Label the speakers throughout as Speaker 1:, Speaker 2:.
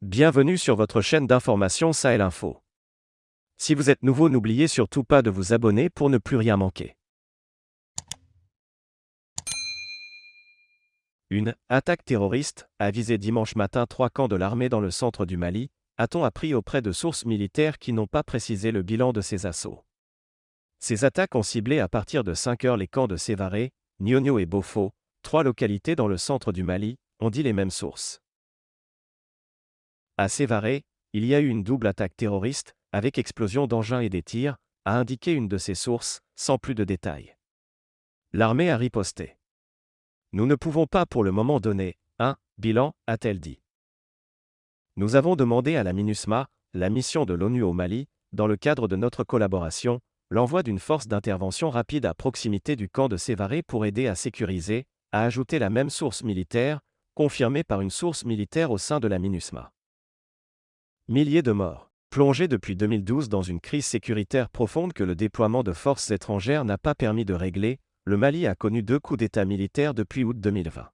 Speaker 1: Bienvenue sur votre chaîne d'information Sahel Info. Si vous êtes nouveau, n'oubliez surtout pas de vous abonner pour ne plus rien manquer. Une attaque terroriste a visé dimanche matin 3 camps de l'armée dans le centre du Mali, a-t-on appris auprès de sources militaires qui n'ont pas précisé le bilan de ces assauts. Ces attaques ont ciblé à partir de 5 heures les camps de Sévaré, Niogno et Bofo, 3 localités dans le centre du Mali, ont dit les mêmes sources. À Sévaré, il y a eu une double attaque terroriste, avec explosion d'engins et des tirs, a indiqué une de ses sources, sans plus de détails. L'armée a riposté. Nous ne pouvons pas pour le moment donner un bilan, a-t-elle dit. Nous avons demandé à la MINUSMA, la mission de l'ONU au Mali, dans le cadre de notre collaboration, l'envoi d'une force d'intervention rapide à proximité du camp de Sévaré pour aider à sécuriser, a ajouté la même source militaire, confirmée par une source militaire au sein de la MINUSMA. Milliers de morts. Plongé depuis 2012 dans une crise sécuritaire profonde que le déploiement de forces étrangères n'a pas permis de régler, le Mali a connu 2 coups d'État militaires depuis août 2020.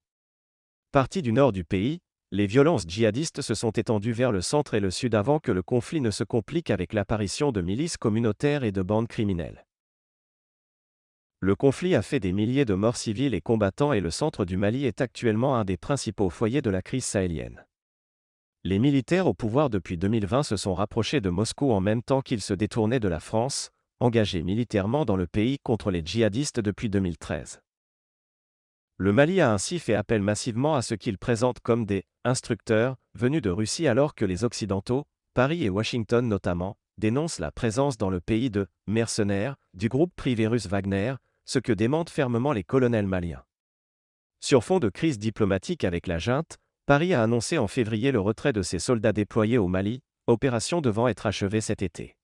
Speaker 1: Partis du nord du pays, les violences djihadistes se sont étendues vers le centre et le sud avant que le conflit ne se complique avec l'apparition de milices communautaires et de bandes criminelles. Le conflit a fait des milliers de morts civils et combattants et le centre du Mali est actuellement un des principaux foyers de la crise sahélienne. Les militaires au pouvoir depuis 2020 se sont rapprochés de Moscou en même temps qu'ils se détournaient de la France, engagée militairement dans le pays contre les djihadistes depuis 2013. Le Mali a ainsi fait appel massivement à ce qu'il présente comme des « instructeurs » venus de Russie alors que les Occidentaux, Paris et Washington notamment, dénoncent la présence dans le pays de « mercenaires » du groupe privé russe Wagner, ce que démentent fermement les colonels maliens. Sur fond de crise diplomatique avec la junte, Paris a annoncé en février le retrait de ses soldats déployés au Mali, opération devant être achevée cet été.